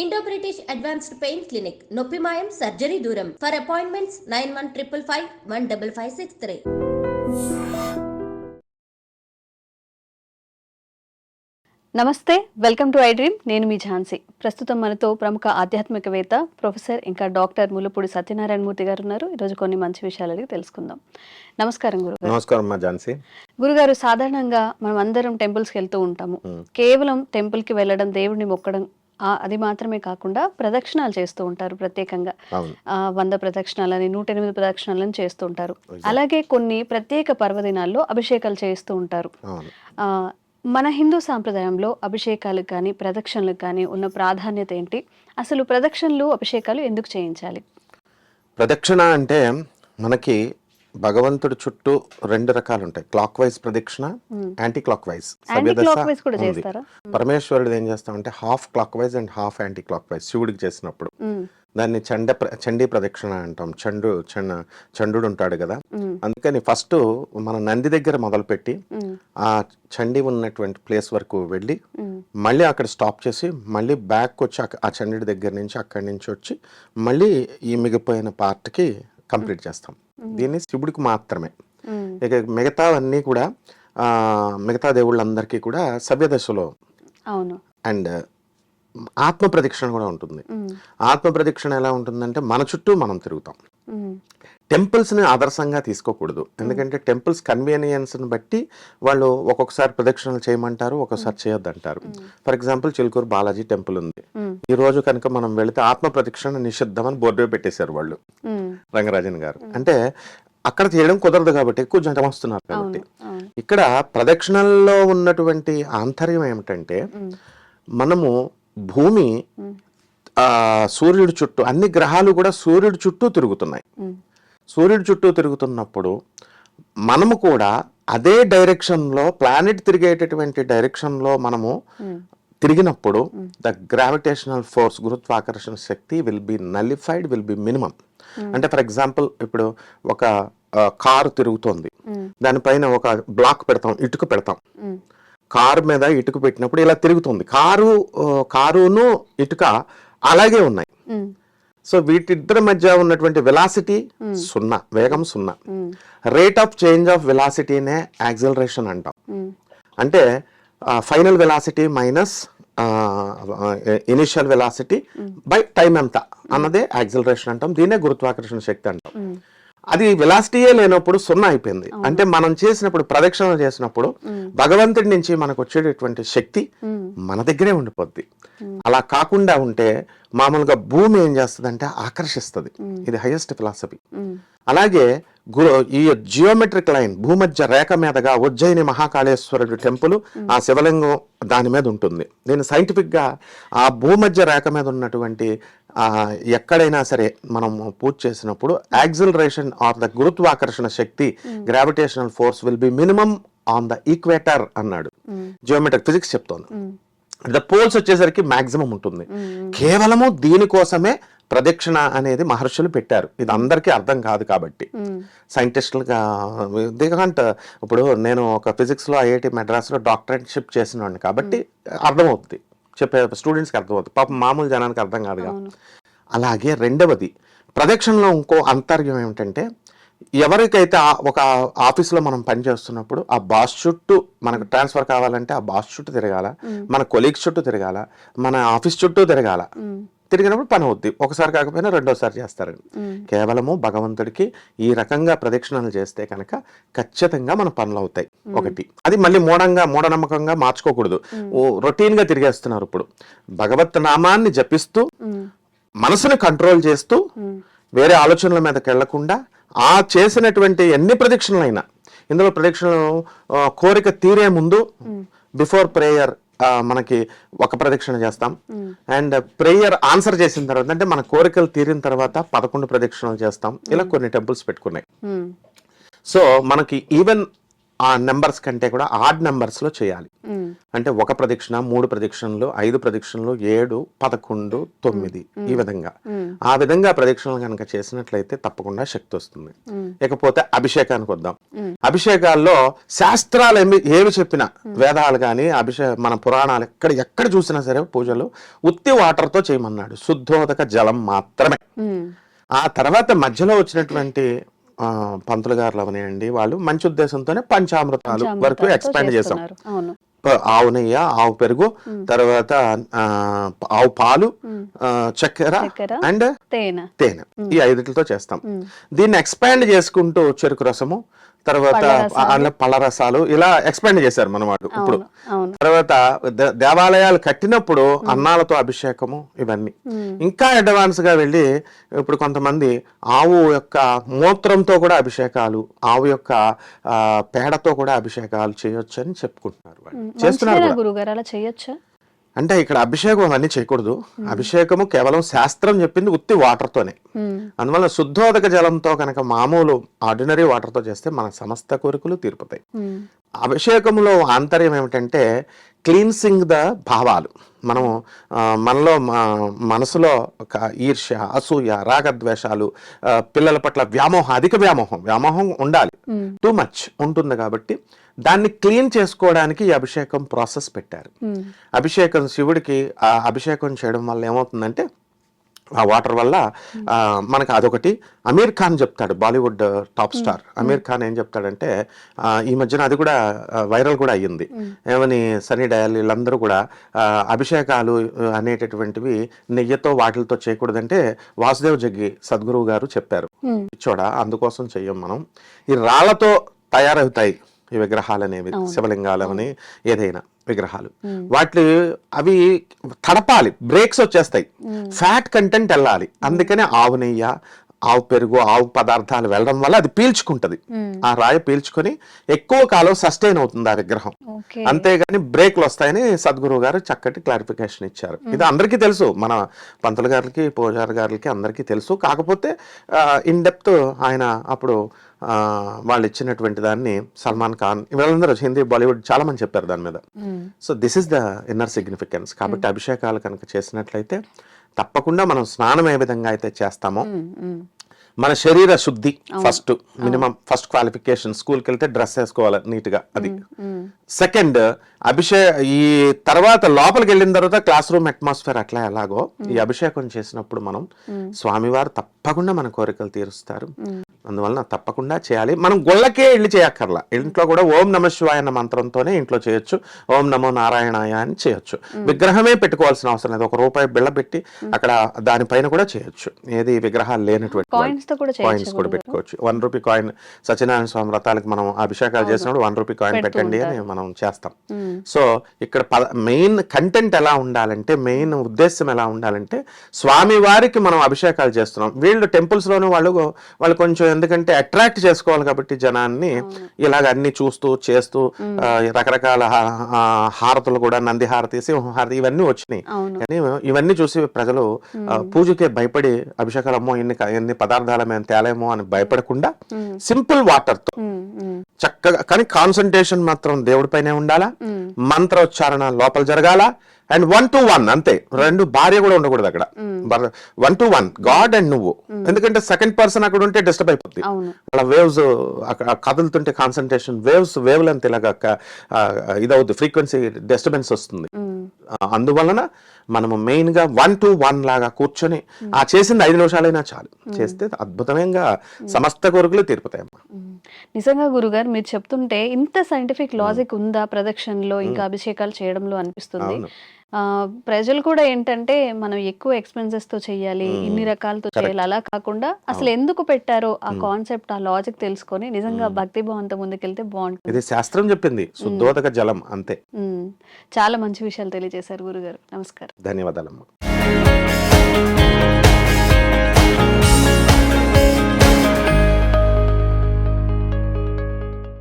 Indo British advanced pain clinic నొప్పి మాయం surgery దూరం. For appointments 9155515563. నమస్తే, వెల్కమ్ టు ఐ డ్రీమ్. నేను మీ ఝాన్సీ. ప్రస్తుతం మనతో ప్రముఖ ఆధ్యాత్మికవేత్త ప్రొఫెసర్ ఇంకా డాక్టర్ ములుపూడి సత్యనారాయణ మూర్తి గారు ఉన్నారు. ఈరోజు కొన్ని మంచి విషయాలు అడిగి తెలుసుకుందాం. నమస్కారం గురుగారు. నమస్కారం అమ్మా ఝాన్సీ. గురుగారు, సాధారణంగా మనం అందరం టెంపుల్స్కి వెళ్తూ ఉంటాము. కేవలం టెంపుల్కి వెళ్ళడం, దేవుడిని మొక్కడం అది మాత్రమే కాకుండా ప్రదక్షిణాలు చేస్తూ ఉంటారు. ప్రత్యేకంగా 100 ప్రదక్షిణాలని 108 ప్రదక్షిణాలని చేస్తూ ఉంటారు. అలాగే కొన్ని ప్రత్యేక పర్వదినాల్లో అభిషేకాలు చేస్తూ ఉంటారు. మన హిందూ సాంప్రదాయంలో అభిషేకాలకు కానీ ప్రదక్షిణలకు కానీ ఉన్న ప్రాధాన్యత ఏంటి? అసలు ప్రదక్షిణలు అభిషేకాలు ఎందుకు చేయించాలి? ప్రదక్షిణ అంటే మనకి భగవంతుడి చుట్టూ 2 రకాలు ఉంటాయి. క్లాక్ వైజ్ ప్రదక్షిణ, యాంటీ క్లాక్ వైజ్. పరమేశ్వరుడు ఏం చేస్తామంటే half clock wise and half anti clock wise. శివుడికి చేసినప్పుడు దాన్ని చండీ ప్రదక్షిణ అంటాం. చండు ఉంటాడు కదా, అందుకని ఫస్ట్ మన నంది దగ్గర మొదలుపెట్టి ఆ చండీ ఉన్నటువంటి ప్లేస్ వరకు వెళ్ళి మళ్ళీ అక్కడ స్టాప్ చేసి మళ్ళీ బ్యాక్ వచ్చి ఆ చండి దగ్గర నుంచి అక్కడి నుంచి వచ్చి మళ్ళీ ఈ మిగిలిపోయిన పార్ట్కి కంప్లీట్ చేస్తాం. దీన్ని శివుడికి మాత్రమే. ఇక మిగతావన్నీ కూడా మిగతా దేవుళ్ళందరికీ కూడా సవ్యదశలో. అండ్ ఆత్మ ప్రదక్షిణ కూడా ఉంటుంది. ఆత్మ ప్రదక్షిణ ఎలా ఉంటుందంటే మన చుట్టూ మనం తిరుగుతాం. టెంపుల్స్ ని ఆదర్శంగా తీసుకోకూడదు. ఎందుకంటే టెంపుల్స్ కన్వీనియన్స్ ని బట్టి వాళ్ళు ఒక్కొక్కసారి ప్రదక్షిణలు చేయమంటారు, ఒక్కొక్కసారి చేయొద్దంటారు. For example Chilkur Balaji temple ఉంది. ఈ రోజు కనుక మనం వెళితే ఆత్మ ప్రదక్షిణ నిషిద్ధం అని బోర్డు పెట్టేశారు వాళ్ళు, రంగరాజన్ గారు. అంటే అక్కడ చేయడం కుదరదు కాబట్టి, ఎక్కువ జనం వస్తున్నారు కాబట్టి. ఇక్కడ ప్రదక్షిణల్లో ఉన్నటువంటి ఆంతర్యం ఏమిటంటే మనము భూమి సూర్యుడి చుట్టూ, అన్ని గ్రహాలు కూడా సూర్యుడి చుట్టూ తిరుగుతున్నాయి. సూర్యుడి చుట్టూ తిరుగుతున్నప్పుడు మనము కూడా అదే డైరెక్షన్లో, ప్లానెట్ తిరిగేటటువంటి డైరెక్షన్లో మనము తిరిగినప్పుడు ద గ్రావిటేషనల్ ఫోర్స్, గురుత్వాకర్షణ శక్తి will be nullified, will be minimum. అంటే ఫర్ ఎగ్జాంపుల్ ఇప్పుడు ఒక కారు తిరుగుతోంది, దానిపైన ఒక బ్లాక్ పెడతాం, ఇటుక పెడతాం. కారు మీద ఇటుక పెట్టినప్పుడు ఇలా తిరుగుతుంది. కారును ఇటుక అలాగే ఉన్నాయి. సో వీటిద్దరి మధ్య ఉన్నటువంటి వెలాసిటీ 0, వేగం 0. రేట్ ఆఫ్ చేంజ్ ఆఫ్ వెలాసిటీనే యాక్సిలరేషన్ అంటాం. అంటే final velocity minus initial velocity by time ఎంత అన్నదే యాక్సిలరేషన్ అంటాం. దీన్నే గురుత్వాకర్షణ శక్తి అంటాం. అది వెలాసిటీయే లేనప్పుడు 0 అయిపోయింది. అంటే మనం చేసినప్పుడు, ప్రదక్షిణలు చేసినప్పుడు భగవంతుడి నుంచి మనకు వచ్చేటటువంటి శక్తి మన దగ్గరే ఉండిపోద్ది. అలా కాకుండా ఉంటే మామూలుగా భూమి ఏం చేస్తుందంటే ఆకర్షిస్తుంది. ఇది హైయెస్ట్ ఫిలాసఫీ. అలాగే ఈ జియోమెట్రిక్ లైన్, భూమధ్య రేఖ మీదగా ఉజ్జయిని మహాకాళేశ్వరుడు టెంపుల్, ఆ శివలింగం దాని మీద ఉంటుంది. దీన్ని సైంటిఫిక్ గా ఆ భూమధ్య రేఖ మీద ఉన్నటువంటి ఎక్కడైనా సరే మనం పూజ చేసినప్పుడు యాక్సిలరేషన్ ఆర్ ద గురుత్వాకర్షణ శక్తి, gravitational force will be minimum on the equator అన్నాడు. జియోమెట్రిక్ ఫిజిక్స్ చెప్తోంది. ద పోల్స్ వచ్చేసరికి మాక్సిమం ఉంటుంది. కేవలము దీనికోసమే ప్రదక్షిణ అనేది మహర్షులు పెట్టారు. ఇది అందరికీ అర్థం కాదు కాబట్టి సైంటిస్టులుగా దిగంట. ఇప్పుడు నేను ఒక ఫిజిక్స్లో ఐఐటి మెడ్రాస్లో డాక్టరేట్షిప్ చేసినవాడిని కాబట్టి అర్థమవుతుంది, చెప్పే స్టూడెంట్స్కి అర్థమవుతుంది. పాపం మామూలు జనానికి అర్థం కాదుగా. అలాగే రెండవది, ప్రదక్షిణలో ఇంకో అంతర్యం ఏమిటంటే ఎవరికైతే ఒక ఆఫీస్లో మనం పనిచేస్తున్నప్పుడు ఆ బాస్ చుట్టూ మనకు ట్రాన్స్ఫర్ కావాలంటే ఆ బాస్ చుట్టూ తిరగాల, మన కొలీగ్స్ చుట్టూ తిరగాల, మన ఆఫీస్ చుట్టూ తిరగాల. తిరిగినప్పుడు పని అవుద్ది. ఒకసారి కాకపోయినా రెండోసారి చేస్తారు. కేవలము భగవంతుడికి ఈ రకంగా ప్రదక్షిణలు చేస్తే కనుక ఖచ్చితంగా మన పనులు అవుతాయి. ఒకటి, అది మళ్ళీ మూఢనమ్మకంగా మార్చుకోకూడదు. రొటీన్ గా తిరిగేస్తున్నారు. ఇప్పుడు భగవత్ నామాన్ని జపిస్తూ మనసుని కంట్రోల్ చేస్తూ వేరే ఆలోచనల మీదకి వెళ్లకుండా ఆ చేసినటువంటి ఎన్ని ప్రదక్షిణలైనా, ఇందులో ప్రదక్షిణలు కోరిక తీరే ముందు బిఫోర్ ప్రేయర్ మనకి ఒక ప్రదక్షిణ చేస్తాం. అండ్ ప్రేయర్ ఆన్సర్ చేసిన తర్వాత, అంటే మన కోరికలు తీరిన తర్వాత 11 ప్రదక్షిణలు చేస్తాం. ఇలా కొన్ని టెంపుల్స్ పెట్టుకున్నాయి. సో మనకి ఈవెన్ ఆ నెంబర్స్ కంటే కూడా ఆడ్ నెంబర్స్ లో చేయాలి. అంటే 1 ప్రదక్షిణ, 3 ప్రదక్షిణలు, 5 ప్రదక్షిణలు, 7, 11, 9 ఈ విధంగా ఆ విధంగా ప్రదక్షిణలు కనుక చేసినట్లయితే తప్పకుండా శక్తి వస్తుంది. ఇకపోతే అభిషేకానికి వద్దాం. అభిషేకాల్లో శాస్త్రాలు ఏవి చెప్పినా, వేదాలు కానీ మన పురాణాలు ఎక్కడ చూసినా సరే పూజలు ఉత్తి వాటర్ తో చేయమన్నాడు, శుద్ధోదక జలం మాత్రమే. ఆ తర్వాత మధ్యలో వచ్చినటువంటి పంతులు గారులు అవనియండి, వాళ్ళు మంచి ఉద్దేశంతోనే పంచామృతాలు వరకు ఎక్స్పాండ్ చేసాం. ఆవు నెయ్యి, ఆవు పెరుగు, తర్వాత ఆవు పాలు, చక్కెర అండ్ తేనె, ఈ 5తో చేస్తాం. దీన్ని ఎక్స్పాండ్ చేసుకుంటూ చెరుకు రసము, తర్వాత పళ్ళ రసాలు ఇలా ఎక్స్పాండ్ చేశారు మనమాట. ఇప్పుడు తర్వాత దేవాలయాలు కట్టినప్పుడు అన్నాలతో అభిషేకము, ఇవన్నీ ఇంకా అడ్వాన్స్ గా వెళ్ళి ఇప్పుడు కొంతమంది ఆవు యొక్క మూత్రంతో కూడా అభిషేకాలు, ఆవు యొక్క పేడతో కూడా అభిషేకాలు చేయొచ్చు అని చెప్పుకుంటున్నారు, చేస్తున్నారు. అంటే ఇక్కడ అభిషేకం అవన్నీ చేయకూడదు. అభిషేకము కేవలం శాస్త్రం చెప్పింది ఉత్తి వాటర్ తోనే. అందువల్ల శుద్ధోదక జలంతో కనుక మామూలు ఆర్డినరీ వాటర్ తో చేస్తే మన సమస్త కోరికలు తీరుపుతాయి. అభిషేకంలో ఆంతర్యం ఏమిటంటే క్లీన్సింగ్ ద భావాలు. మనము మనలో మనసులో ఈర్ష్య, అసూయ, రాగద్వేషాలు, పిల్లల పట్ల వ్యామోహం, అధిక వ్యామోహం ఉండాలి, టూ మచ్ ఉంటుంది. కాబట్టి దాన్ని క్లీన్ చేసుకోవడానికి ఈ అభిషేకం ప్రాసెస్ పెట్టారు. అభిషేకం శివుడికి అభిషేకం చేయడం వల్ల ఏమవుతుందంటే ఆ వాటర్ వల్ల మనకు అదొకటి. అమీర్ ఖాన్ చెప్తాడు, బాలీవుడ్ టాప్ స్టార్ అమీర్ ఖాన్ ఏం చెప్తాడంటే, ఈ మధ్యన అది కూడా వైరల్ కూడా అయ్యింది, ఏమని సన్నీ డయల్ వీళ్ళందరూ కూడా అభిషేకాలు అనేటటువంటివి నెయ్యితో వాటిలతో చేయకూడదంటే వాసుదేవ్ జగ్గి సద్గురువు గారు చెప్పారు, చూడ అందుకోసం చెయ్యం మనం. ఈ రాళ్లతో తయారవుతాయి ఈ విగ్రహాలు అనేవి, శివలింగాలని ఏదైనా విగ్రహాలు, అవి తడపాలి, బ్రేక్స్ వచ్చేస్తాయి, ఫ్యాట్ కంటెంట్ వెళ్ళాలి. అందుకనే ఆవు నెయ్యి, ఆవు పెరుగు, ఆవు పదార్థాలు వెళ్ళడం వల్ల అది పీల్చుకుంటది, ఆ రాయి పీల్చుకొని ఎక్కువ కాలం సస్టైన్ అవుతుంది ఆ విగ్రహం. అంతేగాని బ్రేక్లు వస్తాయని సద్గురువు గారు చక్కటి క్లారిఫికేషన్ ఇచ్చారు. ఇది అందరికీ తెలుసు, మన పంతులు గారికి, పూజారి గారికి అందరికీ తెలుసు. కాకపోతే ఇన్ డెప్త్ ఆయన అప్పుడు వాళ్ళు ఇచ్చినటువంటి దాన్ని సల్మాన్ ఖాన్ వీళ్ళందరూ హిందీ, బాలీవుడ్ చాలా మంది చెప్పారు దాని మీద. So this is the inner significance. కాబట్టి అభిషేకాలు కనుక చేసినట్లయితే తప్పకుండా మనం స్నానం ఏ విధంగా అయితే చేస్తామో, మన శరీర శుద్ధి ఫస్ట్, మినిమం ఫస్ట్ క్వాలిఫికేషన్, స్కూల్కి వెళ్తే డ్రెస్ వేసుకోవాలి నీట్ గా, అది. సెకండ్ ఈ తర్వాత లోపలికి వెళ్ళిన తర్వాత క్లాస్ రూమ్ అట్మాస్ఫియర్ అట్లా ఎలాగో ఈ అభిషేకం చేసినప్పుడు మనం స్వామివారు తప్పకుండా మన కోరికలు తీరుస్తారు. అందువలన తప్పకుండా చేయాలి. మనం గుళ్ళకే వెళ్ళి చేయక్కర్లా, ఇంట్లో కూడా ఓం నమ శివాయ అన్న మంత్రంతోనే ఇంట్లో చేయొచ్చు, ఓం నమో నారాయణాయ అని చేయొచ్చు. విగ్రహమే పెట్టుకోవాల్సిన అవసరం లేదు, ₹1 బిళ్ళ పెట్టి అక్కడ దానిపైన కూడా చేయొచ్చు. ఏది విగ్రహాలు లేనటువంటి కాయిన్స్ కూడా పెట్టుకోవచ్చు. ₹1 కాయిన్, సత్యనారాయణ స్వామి వ్రతాలకు మనం అభిషేకాలు చేసినప్పుడు ₹1 కాయిన్ పెట్టండి అని మనం చేస్తాం. సో ఇక్కడ మెయిన్ కంటెంట్ ఎలా ఉండాలంటే, మెయిన్ ఉద్దేశం ఎలా ఉండాలంటే, స్వామి వారికి మనం అభిషేకాలు చేస్తున్నాం. వీళ్ళు టెంపుల్స్ లోనూ వాళ్ళు కొంచెం ఎందుకంటే అట్రాక్ట్ చేసుకోవాలి కాబట్టి జనాన్ని, ఇలాగ అన్ని చూస్తూ చేస్తూ రకరకాల హారతులు కూడా, నంది హారతి, సింహారతి ఇవన్నీ వచ్చినాయి. కానీ ఇవన్నీ చూసి ప్రజలు పూజకే భయపడి అభిషేకాలు అమ్మో ఎన్ని పదార్థాలు మేము తేలేమో అని భయపడకుండా సింపుల్ వాటర్ తో చక్కగా, కానీ కాన్సన్ట్రేషన్ మాత్రం దేవుడి పైనే ఉండాలా, మంత్రోచ్చారణ లోపల జరగాల, అండ్ 1 to 1 అంతే. 2 భార్య కూడా ఉండకూడదు అక్కడ, 1 to 1 గాడ్ అండ్ నువ్వు. ఎందుకంటే సెకండ్ పర్సన్ అక్కడ ఉంటే డిస్టర్బ్ అయిపోతుంది, అలా వేవ్స్ కదులుతుంటే కాన్సన్ట్రేషన్ వేవ్ లెంత్ ఇలాగా ఇదవుద్ది, ఫ్రీక్వెన్సీ డిస్టర్బెన్స్ వస్తుంది. అందువలన మనము మెయిన్ గా 1 to 1 లాగా కూర్చొని ఆ చేసింది 5 నిమిషాలైనా చాలు, చేస్తే అద్భుతంగా సమస్త కోరికలు తీరుతాయమ్మా. నిజంగా గురుగారు మీరు చెప్తుంటే ఇంత సైంటిఫిక్ లాజిక్ ఉందా ప్రదక్షిణలో ఇంకా అభిషేకాలు చేయడంలో అనిపిస్తుంది. ప్రజలు కూడా ఏంటంటే మనం ఎక్కువ ఎక్స్పెన్సెస్ తో చెయ్యాలి, ఇన్ని రకాలతో చేయాలి, అలా కాకుండా అసలు ఎందుకు పెట్టారో ఆ కాన్సెప్ట్, ఆ లాజిక్ తెలుసుకొని నిజంగా భక్తి భావంతో ముందుకెళ్తే బాగుంటుంది. ఇది శాస్త్రం చెప్పింది, శుద్ధోదక జలం అంతే. చాలా మంచి విషయాలు తెలియజేశారు గురుగారు. నమస్కారం. ధన్యవాదాలమ్మా.